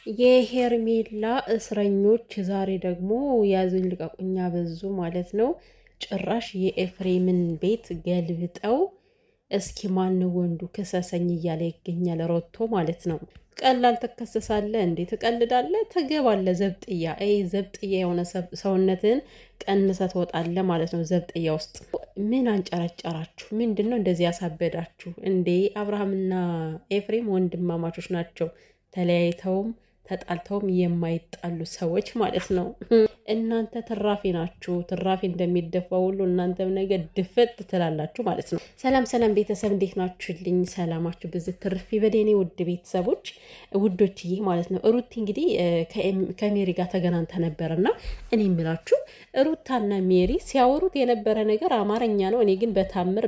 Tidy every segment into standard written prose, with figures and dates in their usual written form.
የሄርሜላ እስረኞች ዛሬ ደግሞ ያዙኝ ልቀቁኛ በዙ ማለት ነው። ጭራሽ የኤፍሬምን ቤት ገልብጠው እስኪ ማን ወንዱ ክሰሰኝ እያለ ይገኛል። ሮቶ ማለት ነው። ቀላል ትከሰሳለህ እንዴ? ትቀልዳለህ? ትገባለህ ዘብጥያ። ዘብጥያ የሆነ ሰውነትን ቀንሰ ትወጣለህ ማለት ነው። ዘብጥያ ውስጥ ምን አንጨረጨራችሁ? ምንድን ነው እንደዚህ ያሳበዳችሁ እንዴ? አብርሃምና ኤፍሬም ወንድማማቾች ናቸው። ተለያይተውም ተጣልተውም የማይጣሉ ሰዎች ማለት ነው። እናንተ ትራፊ ናችሁ። ትራፊ እንደሚደፋው ሁሉ እናንተም ነገር ድፈት ትላላችሁ ማለት ነው። ሰላም ሰላም ቤተሰብ እንዴት ናችሁልኝ? ሰላማችሁ ብዙ ትርፍ በደኔ ውድ ቤተሰቦች ውዶችዬ ማለት ነው። ሩቲ እንግዲህ ከሜሪ ጋር ተገናኝታ ነበርና እኔ የምላችሁ ሩታና ሜሪ ሲያወሩት የነበረ ነገር አማርኛ ነው። እኔ ግን በታምር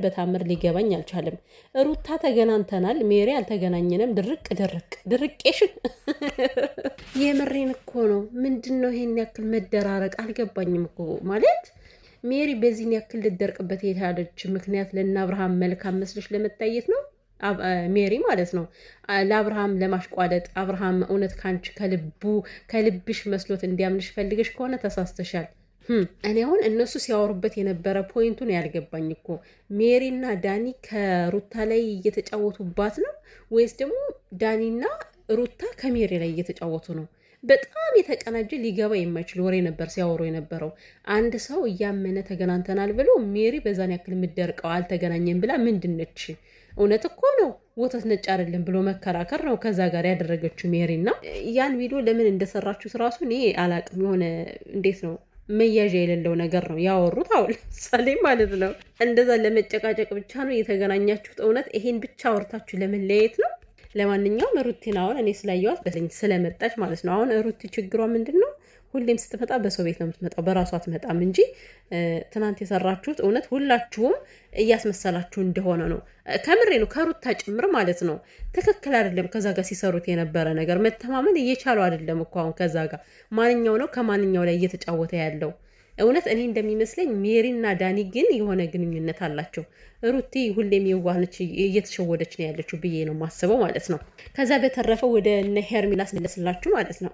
ሊገባኝ አልቻለም። ሩታ ተገናኝተናል፣ ሜሪ አልተገናኘንም። ድርቄሽን የምሬን እኮ ነው። ምንድን ነው ይሄን ያክል መደራረቅ? አልገባኝም እኮ ማለት ሜሪ በዚህን ያክል ልደርቅበት የታለች ምክንያት ለእነ አብርሃም መልካም መስለሽ ለመታየት ነው። ሜሪ ማለት ነው ለአብርሃም ለማሽቋለጥ። አብርሃም እውነት ካንቺ ከልብሽ መስሎት እንዲያምንሽ ፈልገሽ ከሆነ ተሳስተሻል። እኔ አሁን እነሱ ሲያወሩበት የነበረ ፖይንቱን ያልገባኝ እኮ ሜሪና ዳኒ ከሩታ ላይ እየተጫወቱባት ነው ወይስ ደግሞ ዳኒና ሩታ ከሜሪ ላይ እየተጫወቱ ነው? በጣም የተቀናጀ ሊገባ የማይችል ወሬ ነበር ሲያወሩ የነበረው። አንድ ሰው እያመነ ተገናኝተናል ብሎ ሜሪ በዛን ያክል የምትደርቀው አልተገናኘም ብላ ምንድነች? እውነት እኮ ነው ወተት ነጭ አይደለም ብሎ መከራከር ነው ከዛ ጋር ያደረገችው ሜሪና። ያን ቪዲዮ ለምን እንደሰራችሁት ራሱ እኔ አላቅም። የሆነ እንዴት ነው መያዣ የሌለው ነገር ነው ያወሩት። አሁን ለምሳሌ ማለት ነው እንደዛ ለመጨቃጨቅ ብቻ ነው የተገናኛችሁት? እውነት ይሄን ብቻ አውርታችሁ ለመለያየት ነው? ለማንኛውም ሩቲን አሁን እኔ ስላየዋት በለኝ ስለመጣች ማለት ነው። አሁን ሩቲ ችግሯ ምንድን ነው? ሁሌም ስትመጣ በሰው ቤት ነው የምትመጣው፣ በራሷ አትመጣም እንጂ ትናንት የሰራችሁት እውነት ሁላችሁም እያስመሰላችሁ እንደሆነ ነው። ከምሬ ነው፣ ከሩታ ጭምር ማለት ነው። ትክክል አይደለም። ከዛ ጋር ሲሰሩት የነበረ ነገር መተማመን እየቻሉ አይደለም እኮ አሁን ከዛ ጋር ማንኛው ነው ከማንኛው ላይ እየተጫወተ ያለው? እውነት እኔ እንደሚመስለኝ ሜሪና ዳኒ ግን የሆነ ግንኙነት አላቸው። ሩቲ ሁሌም የዋህነች እየተሸወደች ነው ያለችው ብዬ ነው ማስበው ማለት ነው። ከዛ በተረፈ ወደ እነ ሄርሜላ ስንለስላችሁ ማለት ነው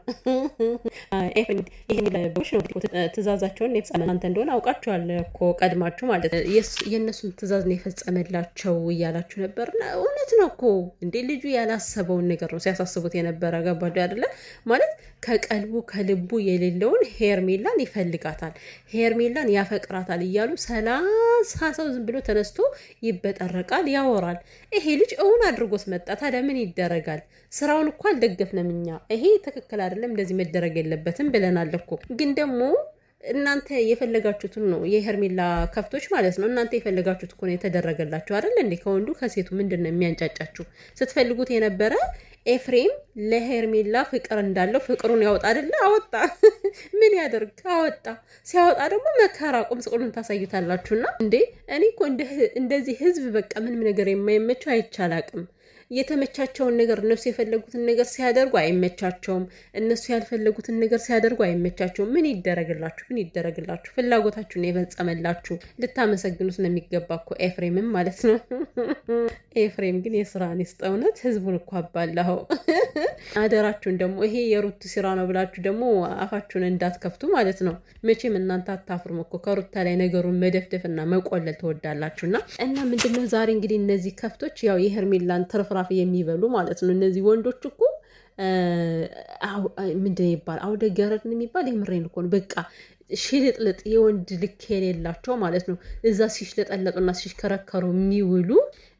ትእዛዛቸውን እናንተ እንደሆነ አውቃችኋል እኮ ቀድማችሁ ማለት የእነሱን ትእዛዝ ነው የፈጸመላቸው እያላችሁ ነበር። እውነት ነው እኮ እንዴ! ልጁ ያላሰበውን ነገር ነው ሲያሳስቡት የነበረ ገባዱ አይደለ ማለት ከቀልቡ ከልቡ የሌለውን ሄርሜላን ይፈልጋታል፣ ሄርሜላን ያፈቅራታል እያሉ 30 ሰው ዝም ብሎ ተነስቶ ይበጠረቃል፣ ያወራል። ይሄ ልጅ እውን አድርጎት መጣ። ታዲያ ምን ይደረጋል? ስራውን እኮ አልደገፍንም እኛ። ይሄ ትክክል አይደለም፣ እንደዚህ መደረግ የለበትም ብለናል እኮ። ግን ደግሞ እናንተ የፈለጋችሁትን ነው የሄርሜላ ከፍቶች ማለት ነው። እናንተ የፈለጋችሁት እኮ ነው የተደረገላችሁ አይደል እንዴ? ከወንዱ ከሴቱ ምንድን ነው የሚያንጫጫችሁ? ስትፈልጉት የነበረ ኤፍሬም ለሄርሜላ ፍቅር እንዳለው ፍቅሩን ያወጣ አይደለ? አወጣ። ምን ያደርግ? አወጣ። ሲያወጣ ደግሞ መከራ ቁም ስቅሉን ታሳዩታላችሁና እንዴ! እኔ እኮ እንደዚህ ህዝብ በቃ ምንም ነገር የማይመቸው አይቻላቅም። የተመቻቸውን ነገር እነሱ የፈለጉትን ነገር ሲያደርጉ አይመቻቸውም። እነሱ ያልፈለጉትን ነገር ሲያደርጉ አይመቻቸውም። ምን ይደረግላችሁ? ምን ይደረግላችሁ? ፍላጎታችሁን የፈጸመላችሁ ልታመሰግኑት ነው የሚገባ እኮ ኤፍሬምም ማለት ነው። ኤፍሬም ግን የስራን ይስጥ። እውነት ህዝቡን እኮ አባላኸው። አደራችሁን ደግሞ ይሄ የሩት ስራ ነው ብላችሁ ደግሞ አፋችሁን እንዳትከፍቱ ማለት ነው። መቼም እናንተ አታፍሩም እኮ ከሩታ ላይ ነገሩን መደፍደፍና መቆለል ትወዳላችሁና እና ምንድነው ዛሬ እንግዲህ እነዚህ ከፍቶች ያው የሄርሜላን ትርፍራፊ የሚበሉ ማለት ነው። እነዚህ ወንዶች እኮ ምንድን ይባል አውደ ገረድ የሚባል የምሬን እኮ ነው። በቃ ሽልጥልጥ የወንድ ልክ የሌላቸው ማለት ነው። እዛ ሲሽለጠለጡና ሲሽከረከሩ የሚውሉ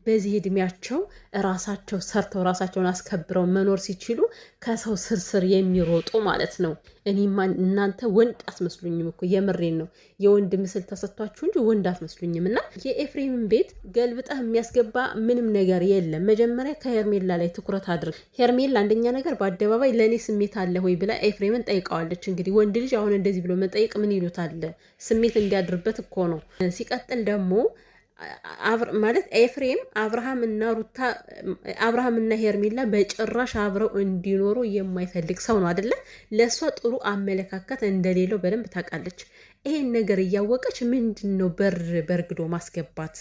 በዚህ እድሜያቸው ራሳቸው ሰርተው ራሳቸውን አስከብረው መኖር ሲችሉ ከሰው ስርስር የሚሮጡ ማለት ነው። እኔማ እናንተ ወንድ አትመስሉኝም እኮ የምሬን ነው። የወንድ ምስል ተሰጥቷችሁ እንጂ ወንድ አትመስሉኝም። እና የኤፍሬምን ቤት ገልብጠህ የሚያስገባ ምንም ነገር የለም። መጀመሪያ ከሄርሜላ ላይ ትኩረት አድርግ። ሄርሜላ አንደኛ ነገር በአደባባይ ለእኔ ስሜት አለ ወይ ብላ ኤፍሬምን ጠይቀዋለች። እንግዲህ ወንድ ልጅ አሁን እንደዚህ ብሎ መጠየቅ ምን ይሉታል? ስሜት እንዲያድርበት እኮ ነው። ሲቀጥል ደግሞ ማለት ኤፍሬም አብርሃምና ሄርሜላ በጭራሽ አብረው እንዲኖሩ የማይፈልግ ሰው ነው አይደለ? ለእሷ ጥሩ አመለካከት እንደሌለው በደንብ ታውቃለች። ይሄን ነገር እያወቀች ምንድን ነው በርግዶ ማስገባት?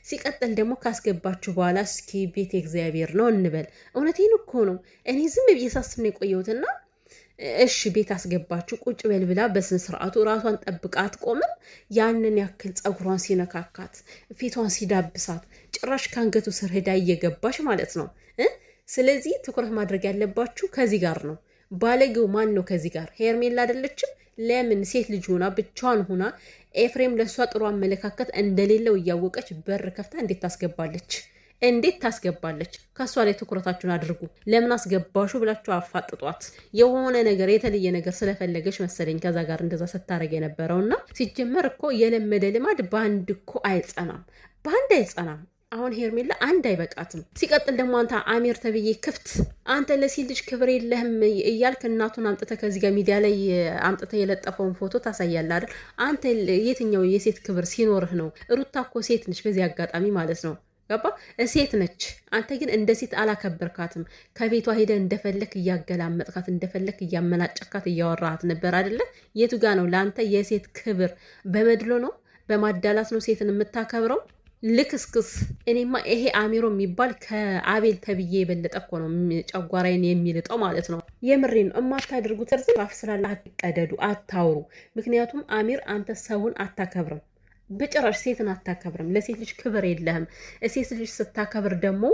ሲቀጥል ደግሞ ካስገባችሁ በኋላ እስኪ ቤት እግዚአብሔር ነው እንበል። እውነቴን እኮ ነው። እኔ ዝም ብዬ ሳስብ ነው የቆየሁትና እሺ ቤት አስገባችሁ ቁጭ በል ብላ በስነ ስርዓቱ ራሷን ጠብቃ አትቆምም። ያንን ያክል ጸጉሯን ሲነካካት ፊቷን ሲዳብሳት ጭራሽ ከአንገቱ ስር ሄዳ እየገባሽ ማለት ነው። ስለዚህ ትኩረት ማድረግ ያለባችሁ ከዚህ ጋር ነው። ባለጌው ማን ነው ከዚህ ጋር? ሄርሜላ አይደለችም? ለምን ሴት ልጅ ሆና ብቻዋን ሆና ኤፍሬም ለእሷ ጥሩ አመለካከት እንደሌለው እያወቀች በር ከፍታ እንዴት ታስገባለች? እንዴት ታስገባለች? ከሷ ላይ ትኩረታችሁን አድርጉ። ለምን አስገባሹ ብላችሁ አፋጥጧት። የሆነ ነገር የተለየ ነገር ስለፈለገች መሰለኝ ከዛ ጋር እንደዛ ስታረግ የነበረውና ሲጀመር እኮ የለመደ ልማድ በአንድ እኮ አይጸናም፣ በአንድ አይጸናም። አሁን ሄርሜላ አንድ አይበቃትም። ሲቀጥል ደግሞ አንተ አሚር ተብዬ ክፍት አንተ ለሴት ልጅ ክብር የለህም እያልክ እናቱን አምጥተህ ከዚህ ጋር ሚዲያ ላይ አምጥተህ የለጠፈውን ፎቶ ታሳያለህ አይደል? አንተ የትኛው የሴት ክብር ሲኖርህ ነው? ሩታ እኮ ሴት ነች፣ በዚህ አጋጣሚ ማለት ነው። ገባ? ሴት ነች። አንተ ግን እንደ ሴት አላከበርካትም። ከቤቷ ሄደ እንደፈለክ እያገላመጥካት እንደፈለክ እያመናጨካት እያወራሃት ነበር አይደለ? የቱ ጋ ነው ለአንተ የሴት ክብር? በመድሎ ነው በማዳላት ነው ሴትን የምታከብረው? ልክስክስ። እኔማ ይሄ አሚሮ የሚባል ከአቤል ተብዬ የበለጠ እኮ ነው ጨጓራዬን የሚልጠው ማለት ነው። የምሬን ነው። የማታደርጉት እርዝም አፍ ስላለ አትቀደዱ፣ አታውሩ። ምክንያቱም አሚር አንተ ሰውን አታከብርም፣ በጭራሽ ሴትን አታከብርም። ለሴት ልጅ ክብር የለህም። ሴት ልጅ ስታከብር ደግሞ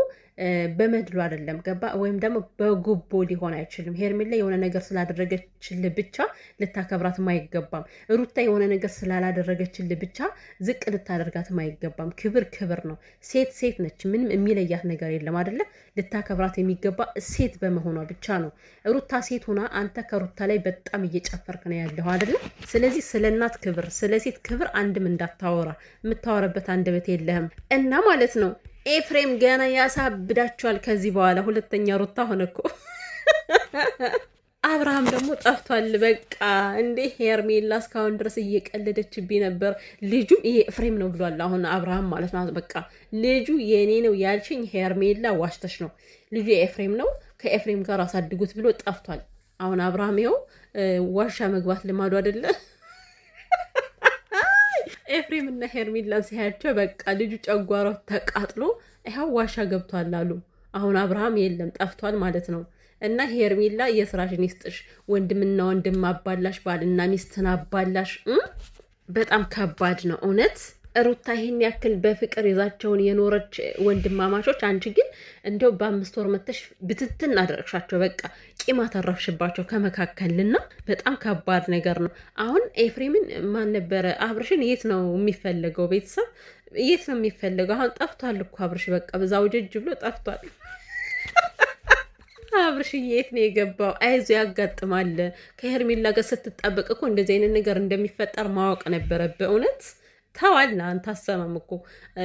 በመድሎ አይደለም፣ ገባ? ወይም ደግሞ በጉቦ ሊሆን አይችልም። ሄርሜላ የሆነ ነገር ስላደረገችልህ ብቻ ልታከብራትም አይገባም። ሩታ የሆነ ነገር ስላላደረገችልህ ብቻ ዝቅ ልታደርጋትም አይገባም። ክብር ክብር ነው። ሴት ሴት ነች። ምንም የሚለያት ነገር የለም አይደለ? ልታከብራት የሚገባ ሴት በመሆኗ ብቻ ነው። ሩታ ሴት ሆና አንተ ከሩታ ላይ በጣም እየጨፈርክ ነው ያለው አይደለ? ስለዚህ ስለ እናት ክብር፣ ስለ ሴት ክብር አንድም እንዳታወራ። የምታወራበት አንደበት የለህም እና ማለት ነው። ኤፍሬም ገና ያሳብዳቸዋል ከዚህ በኋላ። ሁለተኛ ሩታ ሆነ እኮ። አብርሃም ደግሞ ጠፍቷል። በቃ እንዴ ሄርሜላ እስካሁን ድረስ እየቀለደችብኝ ነበር። ልጁም ይሄ ኤፍሬም ነው ብሏል አሁን አብርሃም ማለት ነው። በቃ ልጁ የኔ ነው ያልሽኝ ሄርሜላ ዋሽተሽ ነው፣ ልጁ የኤፍሬም ነው፣ ከኤፍሬም ጋር አሳድጉት ብሎ ጠፍቷል። አሁን አብርሃም ይኸው ዋሻ መግባት ልማዱ አይደለ? ኤፍሬም እና ሄርሜላን ሲያያቸው በቃ ልጁ ጨጓራው ተቃጥሎ ይኸው ዋሻ ገብቷል አሉ። አሁን አብርሃም የለም ጠፍቷል ማለት ነው። እና ሄርሜላ የስራሽን ይስጥሽ። ወንድምና ወንድም አባላሽ፣ ባልና ሚስትን አባላሽ። በጣም ከባድ ነው እውነት። ሩታ ይህን ያክል በፍቅር ይዛቸውን የኖረች ወንድማማቾች፣ አንቺ ግን እንደው በ5 ወር መተሽ ብትትን አደረግሻቸው። በቃ ቂም አተረፍሽባቸው ከመካከልና በጣም ከባድ ነገር ነው። አሁን ኤፍሬምን ማን ነበረ አብርሽን የት ነው የሚፈለገው? ቤተሰብ የት ነው የሚፈለገው? አሁን ጠፍቷል እኮ አብርሽ። በቃ በዛው ጀጅ ብሎ ጠፍቷል። አብርሽ የት ነው የገባው? አይዞ ያጋጥማል። ከሄርሜላ ጋር ስትጣበቅ እኮ እንደዚህ አይነት ነገር እንደሚፈጠር ማወቅ ነበረብህ እውነት። ተዋልና አንተ አሰማም እኮ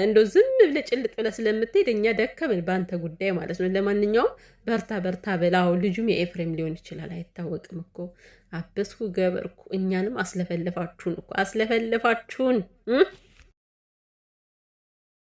እንደው ዝም ብለህ ጭልጥ ብለህ ስለምትሄድ እኛ ደከምን በአንተ ጉዳይ ማለት ነው። ለማንኛውም በርታ በርታ በላው። ልጁም የኤፍሬም ሊሆን ይችላል አይታወቅም እኮ። አበስኩ ገበርኩ። እኛንም አስለፈለፋችሁን እኮ አስለፈለፋችሁን።